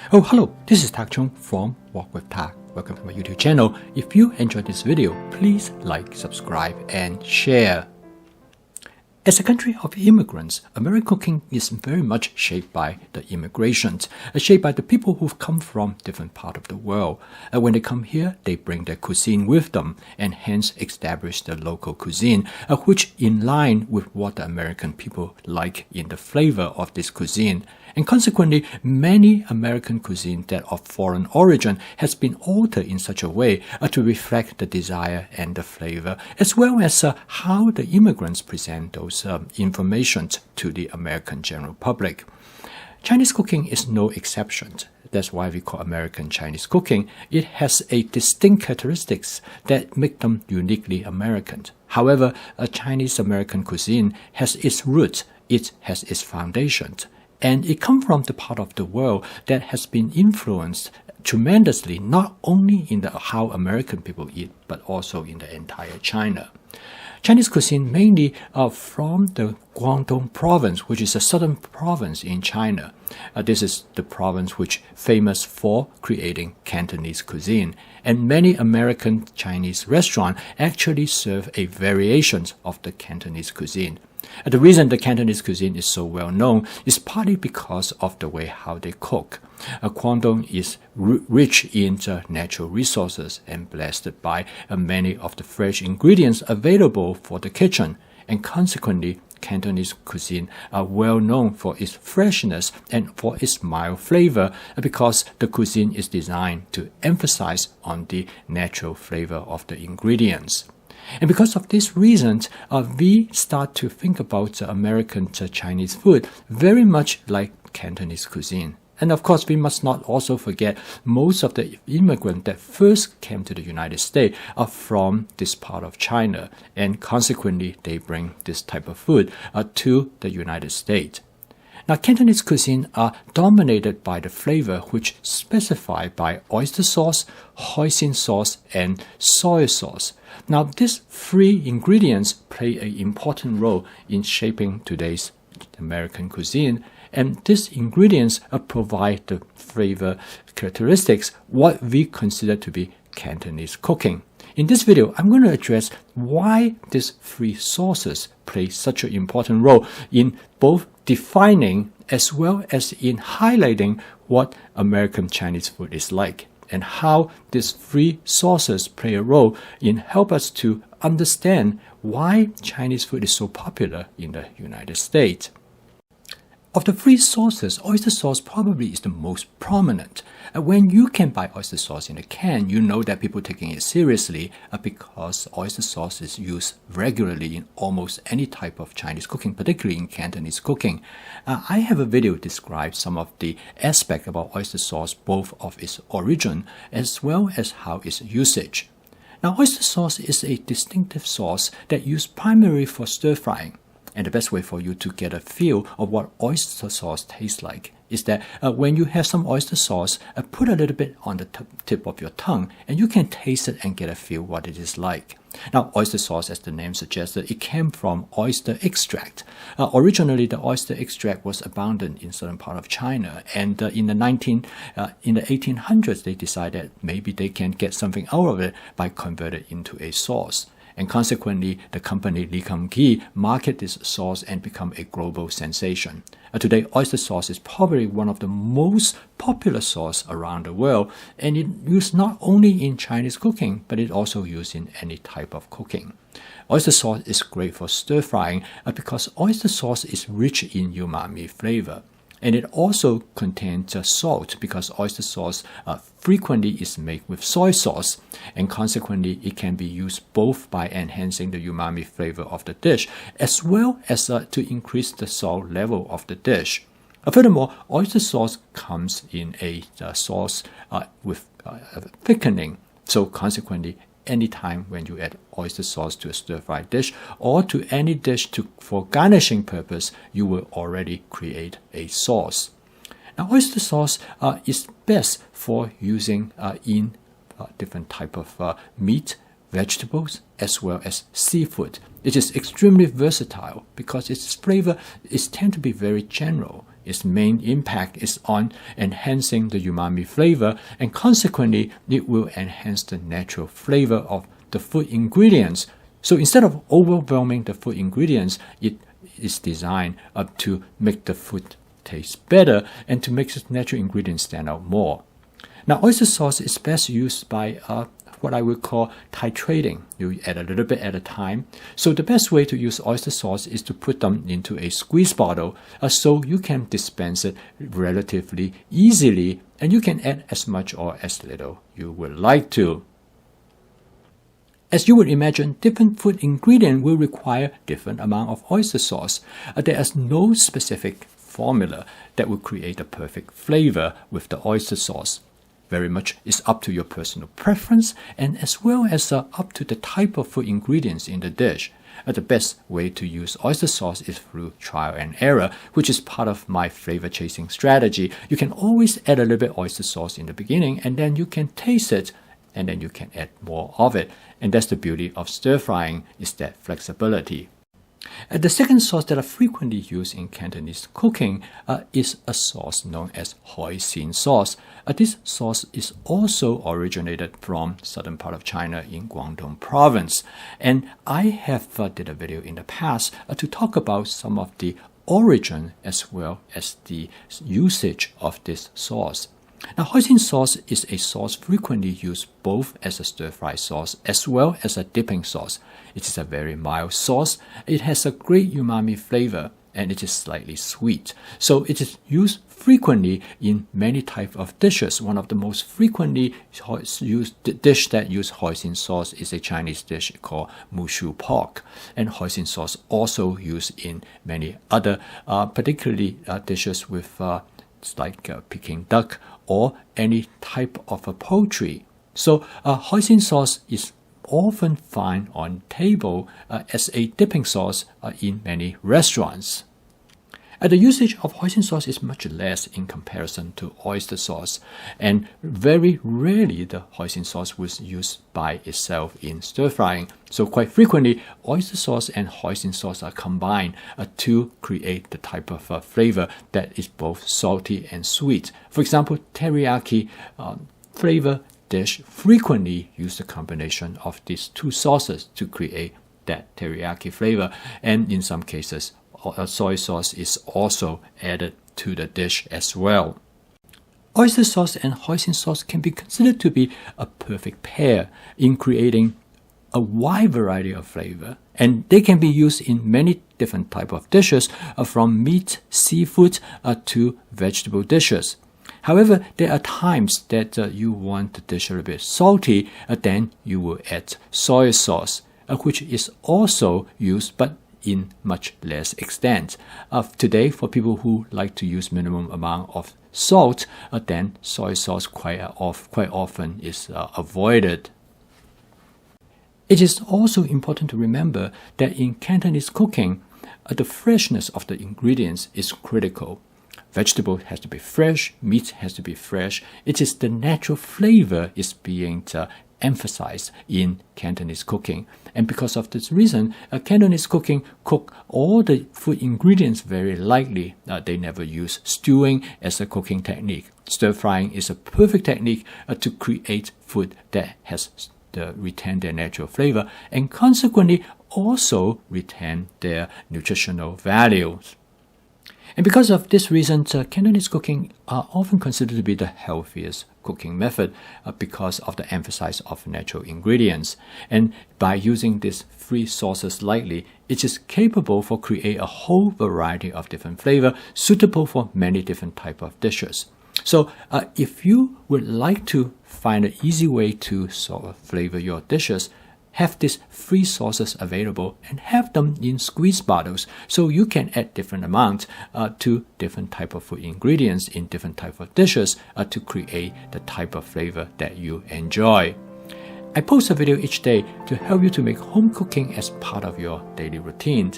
Oh, hello, this is Tak Chung from Walk with Tak. Welcome to my YouTube channel. If you enjoyed this video, please like, subscribe, and share. As a country of immigrants, American cooking is very much shaped by the immigrations, shaped by the people who've come from different parts of the world. When they come here, they bring their cuisine with them and hence establish the local cuisine, which in line with what the American people like in the flavor of this cuisine. And consequently, many American cuisine that of foreign origin has been altered in such a way to reflect the desire and the flavor, as well as how the immigrants present those information to the American general public. Chinese cooking is no exception. That's why we call American Chinese cooking. It has a distinct characteristics that make them uniquely American. However, a Chinese American cuisine has its roots, it has its foundations. And it comes from the part of the world that has been influenced tremendously, not only in how American people eat, but also in the entire China. Chinese cuisine mainly from the Guangdong province, which is a southern province in China. This is the province which is famous for creating Cantonese cuisine. And many American Chinese restaurants actually serve a variation of the Cantonese cuisine. The reason the Cantonese cuisine is so well known is partly because of the way how they cook. Guangdong is rich in natural resources and blessed by many of the fresh ingredients available for the kitchen, and consequently, Cantonese cuisine are well known for its freshness and for its mild flavor because the cuisine is designed to emphasize on the natural flavor of the ingredients. And because of these reasons, we start to think about American Chinese food very much like Cantonese cuisine. And of course, we must not also forget most of the immigrants that first came to the United States are from this part of China. And consequently, they bring this type of food to the United States. Now, Cantonese cuisine are dominated by the flavor which specified by oyster sauce, Hoisin sauce, and soy sauce. Now, these three ingredients play an important role in shaping today's American cuisine, and these ingredients provide the flavor characteristics what we consider to be Cantonese cooking. In this video, I'm going to address why these three sauces play such an important role in both defining as well as in highlighting what American Chinese food is like, and how these three sauces play a role in help us to understand why Chinese food is so popular in the United States. Of the three sauces, oyster sauce probably is the most prominent. When you can buy oyster sauce in a can, you know that people are taking it seriously because oyster sauce is used regularly in almost any type of Chinese cooking, particularly in Cantonese cooking. I have a video describe some of the aspects about oyster sauce, both of its origin as well as how its usage. Now, oyster sauce is a distinctive sauce that used primarily for stir frying. And the best way for you to get a feel of what oyster sauce tastes like is that when you have some oyster sauce, put a little bit on the tip of your tongue and you can taste it and get a feel what it is like. Now, oyster sauce, as the name suggested, it came from oyster extract. Originally, the oyster extract was abundant in certain part of China, and in the 1800s, they decided maybe they can get something out of it by converting it into a sauce. And consequently, the company Li Kang-ki marketed this sauce and become a global sensation. Today, oyster sauce is probably one of the most popular sauce around the world, and it used not only in Chinese cooking, but it also used in any type of cooking. Oyster sauce is great for stir frying because oyster sauce is rich in umami flavor. And it also contains salt because oyster sauce frequently is made with soy sauce, and consequently it can be used both by enhancing the umami flavor of the dish as well as to increase the salt level of the dish. Furthermore, oyster sauce comes in a sauce with thickening, so consequently anytime when you add oyster sauce to a stir-fried dish or to any dish for garnishing purpose, you will already create a sauce. Now, oyster sauce is best for using in different type of meat, vegetables, as well as seafood. It is extremely versatile because its flavor tend to be very general. its main impact is on enhancing the umami flavor, and consequently, it will enhance the natural flavor of the food ingredients. So instead of overwhelming the food ingredients, it is designed to make the food taste better and to make the natural ingredients stand out more. Now, oyster sauce is best used by what I would call titrating. You add a little bit at a time. So the best way to use oyster sauce is to put them into a squeeze bottle so you can dispense it relatively easily, and you can add as much or as little you would like to. As you would imagine, different food ingredient will require different amount of oyster sauce. There is no specific formula that will create a perfect flavor with the oyster sauce. Very much is up to your personal preference and as well as up to the type of food ingredients in the dish. The best way to use oyster sauce is through trial and error, which is part of my flavor chasing strategy. You can always add a little bit oyster sauce in the beginning, and then you can taste it, and then you can add more of it. And that's the beauty of stir frying, is that flexibility. The second sauce that I frequently use in Cantonese cooking is a sauce known as Hoisin sauce. This sauce is also originated from southern part of China in Guangdong province. And I have did a video in the past to talk about some of the origin as well as the usage of this sauce. Now, Hoisin sauce is a sauce frequently used both as a stir-fry sauce as well as a dipping sauce. It is a very mild sauce. It has a great umami flavor and it is slightly sweet. So it is used frequently in many types of dishes. One of the most frequently used dish that use Hoisin sauce is a Chinese dish called mushu pork. And Hoisin sauce also used in many other, particularly dishes with like Peking duck or any type of a poultry. So Hoisin sauce is often found on table as a dipping sauce in many restaurants. The usage of Hoisin sauce is much less in comparison to oyster sauce, and very rarely the Hoisin sauce was used by itself in stir frying. So quite frequently, oyster sauce and Hoisin sauce are combined to create the type of flavor that is both salty and sweet. For example, teriyaki flavor dish frequently use the combination of these two sauces to create that teriyaki flavor, and in some cases, soy sauce is also added to the dish as well. Oyster sauce and Hoisin sauce can be considered to be a perfect pair in creating a wide variety of flavor, and they can be used in many different types of dishes, from meat, seafood to vegetable dishes. However, there are times that you want the dish a little bit salty, then you will add soy sauce, which is also used but in much less extent. Today, for people who like to use minimum amount of salt, then soy sauce quite often is avoided. It is also important to remember that in Cantonese cooking, the freshness of the ingredients is critical. Vegetable has to be fresh, meat has to be fresh. It is the natural flavor is being emphasized in Cantonese cooking. And because of this reason, Cantonese cooking cook all the food ingredients very lightly. They never use stewing as a cooking technique. Stir frying is a perfect technique to create food that has retain their natural flavor and consequently also retain their nutritional values. And because of this reason, Cantonese cooking are often considered to be the healthiest cooking method because of the emphasis of natural ingredients. And by using these three sauces lightly, it is capable for create a whole variety of different flavor suitable for many different type of dishes. So if you would like to find an easy way to sort of flavor your dishes, have these three sauces available and have them in squeeze bottles so you can add different amounts to different type of food ingredients in different type of dishes to create the type of flavor that you enjoy. I post a video each day to help you to make home cooking as part of your daily routine.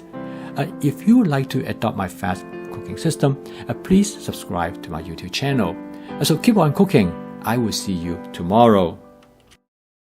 If you would like to adopt my fast cooking system, please subscribe to my YouTube channel. So keep on cooking. I will see you tomorrow.